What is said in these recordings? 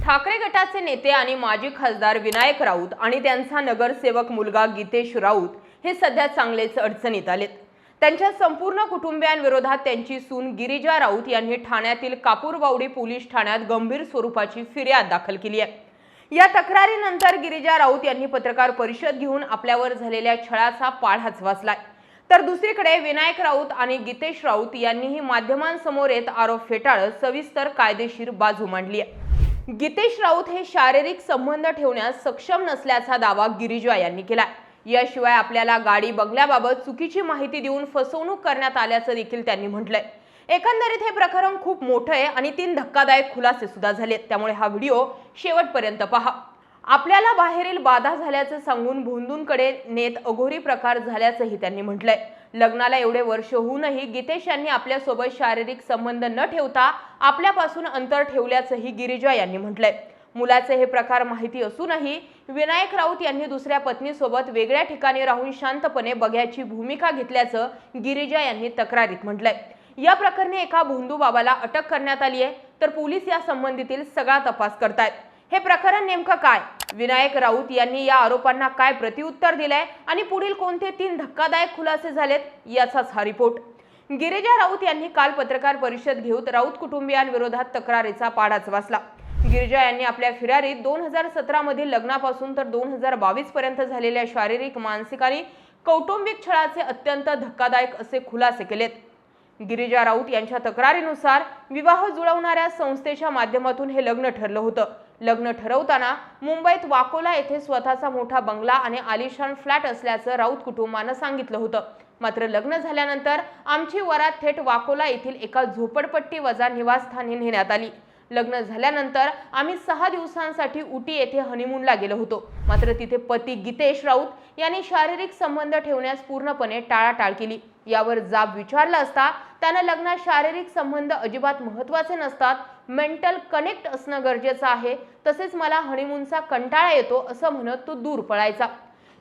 ठाकरे गटाचे नेते आणि माजी खासदार विनायक राऊत आणि त्यांचा नगरसेवक मुलगा गीतेश राऊत हे सध्या चांगलेच अडचणीत आलेत। त्यांच्या संपूर्ण कुटुंबियांविरोधात त्यांची सून गिरिजा राऊत यांनी ठाण्यातील कापूरवावडी पोलीस ठाण्यात गंभीर स्वरूपाची फिर्याद दाखल केली आहे। या तक्रारीनंतर गिरिजा राऊत यांनी पत्रकार परिषद घेऊन आपल्यावर झालेल्या छळाचा पाढाच वाचलाय। तर दुसरीकडे विनायक राऊत आणि गीतेश राऊत यांनीही माध्यमांसमोर येत आरोप फेटाळत सविस्तर कायदेशीर बाजू मांडली आहे। गीतेश राऊत हे शारीरिक संबंध ठेवण्यास सक्षम नसल्याचा दावा गिरिजा यांनी केला। याशिवाय आपल्याला गाडी बंगल्याबाबत चुकीची माहिती देऊन फसवणूक करण्यात आल्याचं देखील त्यांनी म्हटलंय। एकंदरीत हे प्रकरण खूप मोठं आहे आणि 3 धक्कादायक खुलासे सुद्धा झालेत, त्यामुळे हा व्हिडिओ शेवटपर्यंत पहा। आपल्याला बाहेरील बाधा झाल्याचं सांगून भोंदूंकडे नेत अघोरी प्रकार झाल्याचंही त्यांनी म्हटलंय। लग्नाला एवढे वर्ष होऊनही गीतेश यांनी आपल्यासोबत शारीरिक संबंध न ठेवता आपल्यापासून अंतर ठेवल्याचंही गिरिजा यांनी म्हटलंय। मुलाचे हे प्रकार माहिती असूनही विनायक राऊत यांनी दुसऱ्या पत्नीसोबत वेगळ्या ठिकाणी राहून शांतपणे बघ्याची भूमिका घेतल्याचं गिरिजा यांनी तक्रारीत म्हटलंय। या प्रकरणी एका भोंदू बाबाला अटक करण्यात आली आहे, तर पोलीस या संबंधीतील सगळा तपास करतायत। हे प्रकरण नेमकं काय, विनायक राऊत यांनी या आरोपांना काय प्रत्युत्तर दिलंय आणि पुढील कोणते 3 धक्कादायक खुलासे झालेत, याचाच हा रिपोर्ट। गिरिजा राऊत यांनी काल पत्रकार परिषद घेऊन राऊत कुटुंबियांविरोधात तक्रारीचा पाढाच वाचला। गिरिजा यांनी आपल्या फिर्यादीत 2017 मधील लग्नापासून तर 2022 पर्यंत झालेल्या शारीरिक, मानसिक आणि कौटुंबिक छळाचे अत्यंत धक्कादायक असे खुलासे केलेत। गिरिजा राऊत यांच्या तक्रारीनुसार विवाह जुळवणाऱ्या संस्थेच्या माध्यमातून हे लग्न ठरलं होतं। लग्न ठरवताना मुंबईत वाकोला येथे स्वतःचा मोठा बंगला आणि आलिशान फ्लॅट असल्याचं राऊत कुटुंबानं सांगितलं होतं। मात्र लग्न झाल्यानंतर आमची वरात थेट वाकोला येथील एका झोपडपट्टी वजा निवासस्थानी नेण्यात आली। लग्न झाल्यानंतर आम्ही 6 दिवसांसाठी उटी येथे हनीमूनला गेलो होतो। मात्र तिथे पती गीतेश राऊत यांनी शारीरिक संबंध ठेवण्यास पूर्णपणे टाळाटाळ केली। यावर जाब विचारला असता त्यानं लग्नात शारीरिक संबंध अजिबात महत्त्वाचे नसतात, मेंटल कनेक्ट असणं गरजेचं आहे, तसेच मला हनीमूनचा कंटाळा येतो असं म्हणत तो दूर पळायचा।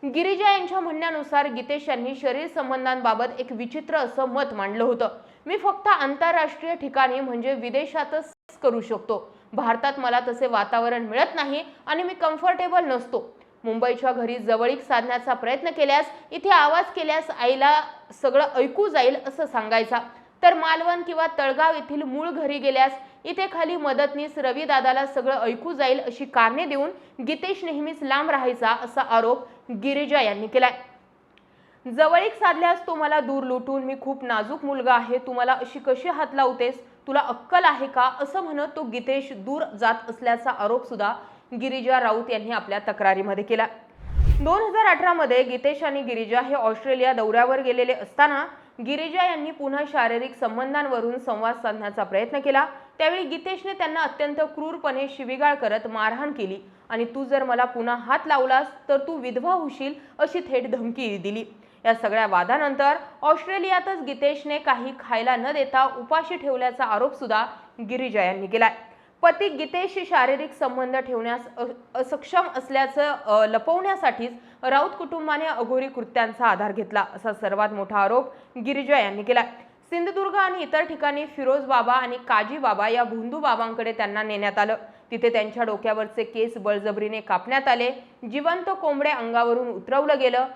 गिरिजा यांच्या म्हणण्यानुसार गीतेश यांनी शरीर संबंधांबाबत एक विचित्र असं मत मांडलं होतं। मी फक्त आंतरराष्ट्रीय ठिकाणी म्हणजे विदेशातच करू शकतो, भारतात मला तसे वातावरण मिळत नाही आणि मी कम्फर्टेबल नसतो। मुंबईच्या घरी जवळीक साधण्याचा प्रयत्न केल्यास, इथे आवाज केल्यास आईला सगळं ऐकू जाईल असं सांगायचा, तर मालवण किंवा तळगाव येथील मूळ घरी गेल्यास इथे खाली मदतनीस रवी दादाला सगळं ऐकू जाईल अशी कारणे देऊन गीतेश नेहमीच लांब राहायचा असा आरोप गिरिजा यांनी केलाय। जवळीक साधल्यास तो मला दूर लुटून, मी खूप नाजूक मुलगा आहे, तू मला अशी कशी हात लावतेस, तुला अक्कल आहे का, असं म्हणत तो गीतेश दूर जात असल्याचा आरोप सुद्धा गिरिजा राऊत यांनी आपल्या तक्रारीमध्ये केला। 2018 मध्ये गीतेश आणि गिरिजा हे ऑस्ट्रेलिया दौऱ्यावर गेलेले असताना गिरिजा यांनी पुन्हा शारीरिक संबंधांवरून संवाद साधण्याचा प्रयत्न केला। त्यावेळी गीतेशने त्यांना अत्यंत क्रूरपणे शिवीगाळ करत मारहाण केली आणि तू जर मला पुन्हा हात लावलास तर तू विधवा होशील अशी थेट धमकी दिली। या सगळ्या वादानंतर ऑस्ट्रेलियातच गीतेशने काही खायला न देता उपाशी ठेवल्याचा आरोप सुद्धा गिरिजा यांनी केलाय। पती गीतेश शारीरिक संबंध ठेवण्यास असक्षम असल्याचं लपवण्यासाठीच राऊत कुटुंबाने अघोरी कृत्यांचा आधार घेतला असा सर्वात मोठा आरोप गिरिजा यांनी केला। सिंधुदुर्ग आणि इतर ठिकाणी फिरोज बाबा आणि काजी बाबा या भोंदू बाबांकडे त्यांना नेण्यात आलं। तिथे त्यांच्या डोक्यावरचे केस बळजबरीने कापण्यात आले, जिवंत कोंबडे अंगावरून उतरवलं गेलं,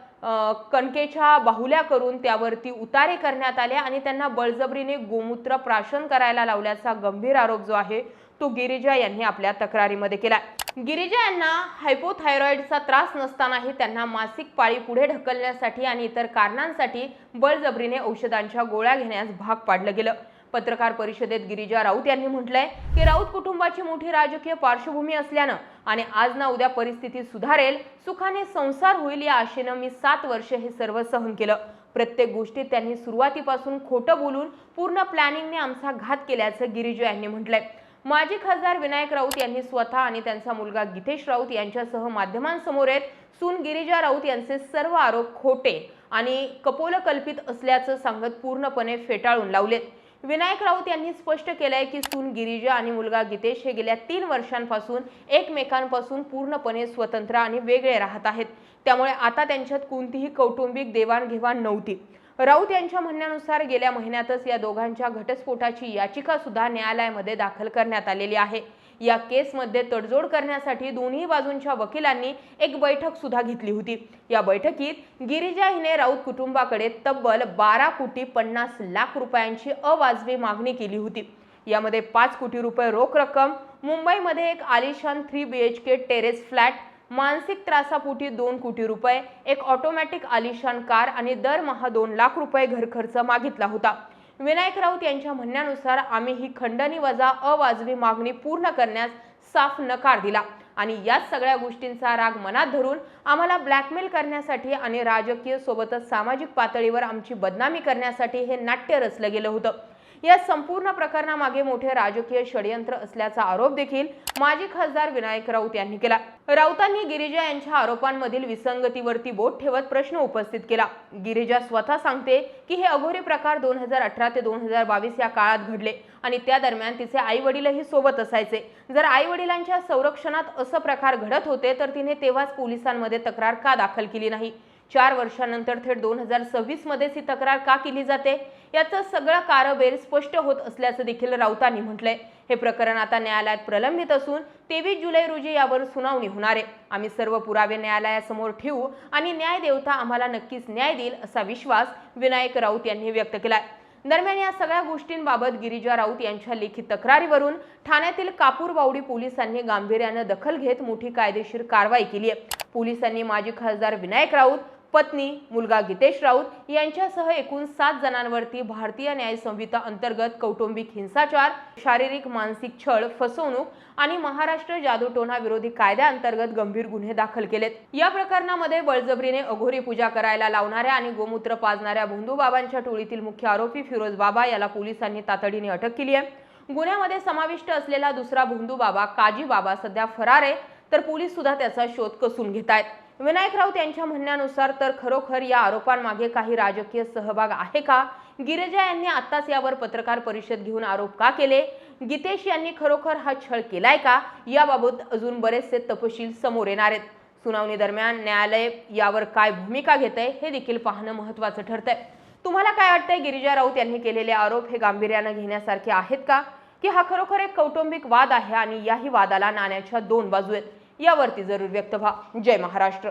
कणकेच्या बाहुल्या करून त्यावरती उतारे करण्यात आले आणि त्यांना बळजबरीने गोमूत्र प्राशन करायला लावल्याचा गंभीर आरोप जो आहे तो गिरिजा यांनी आपल्या तक्रारीमध्ये केला। गिरिजा यांना हायपोथायरॉइडचा त्रास नसतानाही त्यांना मासिक पाळी पुढे ढकलण्यासाठी आणि इतर कारणांसाठी बळजबरीने औषधांच्या गोळ्या घेण्यास भाग पाडलं गेलं। पत्रकार परिषदेत गिरिजा राऊत यांनी म्हटलंय की राऊत कुटुंबाची मोठी राजकीय पार्श्वभूमी असल्यानं आणि आज ना उद्या परिस्थिती सुधारेल, सुखाने संसार होईल या आशेनं मी 7 वर्ष हे सर्व सहन केलं। प्रत्येक गोष्टीत त्यांनी सुरुवातीपासून खोटं बोलून पूर्ण प्लॅनिंगने आमचा घात केल्याचं गिरिजा यांनी म्हटलंय। माजी खासदार विनायक राऊत यांनी स्वतः आणि त्यांचा मुलगा गीतेश राऊत यांच्यासह माध्यमांसमोर येत सून गिरिजा राऊत यांचे सर्व आरोप खोटे आणि कपोलकल्पित असल्याचं सांगत पूर्णपणे फेटाळून लावलेत। विनायक राऊत यांनी स्पष्ट केलंय की सून गिरिजा आणि मुलगा गीतेश हे गेल्या 3 वर्षांपासून एकमेकांपासून पूर्णपणे स्वतंत्र आणि वेगळे राहत आहेत, त्यामुळे आता त्यांच्यात कोणतीही कौटुंबिक देवाणघेवाण नव्हती। राऊत यांच्या म्हणण्यानुसार गेल्या महिन्यातच या दोघांच्या घटस्फोटाची याचिका सुद्धा न्यायालयामध्ये दाखल करण्यात आलेली आहे। या केसमध्ये तडजोड करण्यासाठी दोन्ही बाजूंच्या वकिलांनी एक बैठक सुद्धा घेतली होती। या बैठकीत गिरिजा हिने राऊत कुटुंबाकडे तब्बल 12,50,00,000 रुपयांची अवाजवी मागणी केली होती। यामध्ये 5 कोटी रुपये रोख रक्कम, मुंबईमध्ये एक आलिशान 3 BHK टेरेस फ्लॅट, मानसिक त्रासापोटी 2 कोटी रुपये, एक ऑटोमॅटिक आलिशान कार आणि दरमहा 2 लाख रुपये घर खर्च मागितला होता। विनायक राऊत यांच्या म्हणण्यानुसार आम्ही ही खंडणी वजा अवाजवी मागणी पूर्ण करण्यास साफ नकार दिला आणि या सगळ्या गोष्टींचा राग मनात धरून आम्हाला ब्लॅकमेल करण्यासाठी आणि राजकीय सोबतच सामाजिक पातळीवर आमची बदनामी करण्यासाठी हे नाट्य रचलं गेलं होतं। या संपूर्ण प्रकरणामागे मोठे राजकीय षडयंत्र असल्याचा आरोप देखील माजी खासदार विनायक राऊत यांनी केला। राऊतांनी गिरिजा यांच्या आरोपांमधील विसंगतीवरती बोट ठेवत प्रश्न उपस्थित केला। गिरिजा स्वतः सांगते की हे अघोरी प्रकार 2018 ते 2022 या काळात घडले आणि त्या दरम्यान तिचे आई वडीलही सोबत असायचे। जर आई वडिलांच्या संरक्षणात असं प्रकार घडत होते तर तिने तेव्हाच पोलिसांमध्ये तक्रार का दाखल केली नाही? 4 वर्षांनंतर थेट 2026 मध्येच ही तक्रार का केली जाते? याचं सगळं कारभार स्पष्ट होत असल्याचं देखील राऊतांनी म्हटलंय। हे प्रकरण आता न्यायालयात प्रलंबित असून 23 जुलै रोजी यावर सुनावणी होणार आहे। आम्ही सर्व पुरावे न्यायालयासमोर ठेवू आणि न्यायदेवता आम्हाला नक्कीच न्याय देईल असा विश्वास विनायक राऊत यांनी व्यक्त केलाय। दरम्यान या सगळ्या गोष्टींबाबत गिरिजा राऊत यांच्या लेखी तक्रारीवरून ठाण्यातील कापूरबावडी पोलिसांनी गांभीर्याने दखल घेत मोठी कायदेशीर कारवाई केली आहे। पोलिसांनी माजी खासदार विनायक राऊत, पत्नी, मुलगा गितेश राऊत यांच्यासह एकूण 7 जणांवरती भारतीय न्याय संहिता अंतर्गत कौटुंबिक हिंसाचार, शारीरिक मानसिक छळ, फसवणूक आणि महाराष्ट्र जादूटोणा विरोधी कायद्याअंतर्गत गंभीर गुन्हे दाखल केलेत। या प्रकरणामध्ये बळजबरीने अघोरी पूजा करायला लावणाऱ्या आणि गोमूत्र पाजणाऱ्या भोंदूबाबांच्या टोळीतील मुख्य आरोपी फिरोज बाबा याला पोलिसांनी तातडीने अटक केली आहे। गुन्ह्यामध्ये समाविष्ट असलेला दुसरा भोंदूबाबा काजी बाबा सध्या फरार आहे, तर पोलीस सुद्धा त्याचा शोध कसून घेत आहेत। विनायक राऊत यांच्या म्हणण्यानुसार तर खरोखर या आरोपांमागे काही राजकीय सहभाग आहे का? गिरिजा यांनी आत्ताच यावर पत्रकार परिषद घेऊन आरोप का केले? गितेश यांनी खरोखर हा छळ केलाय का? याबाबत अजून बरेचसे तपशील समोर येणार आहेत। सुनावणी दरम्यान न्यायालय यावर काय भूमिका घेतंय हे देखील पाहणं महत्त्वाचं ठरतंय। तुम्हाला काय वाटतंय? गिरिजा राऊत यांनी केलेले आरोप हे गांभीर्याने घेण्यासारखे आहेत का, की हा खरोखर एक कौटुंबिक वाद आहे आणि याही वादाला नाण्याच्या 2 बाजू आहेत? यावरती जरूर व्यक्त व्हा। जय महाराष्ट्र।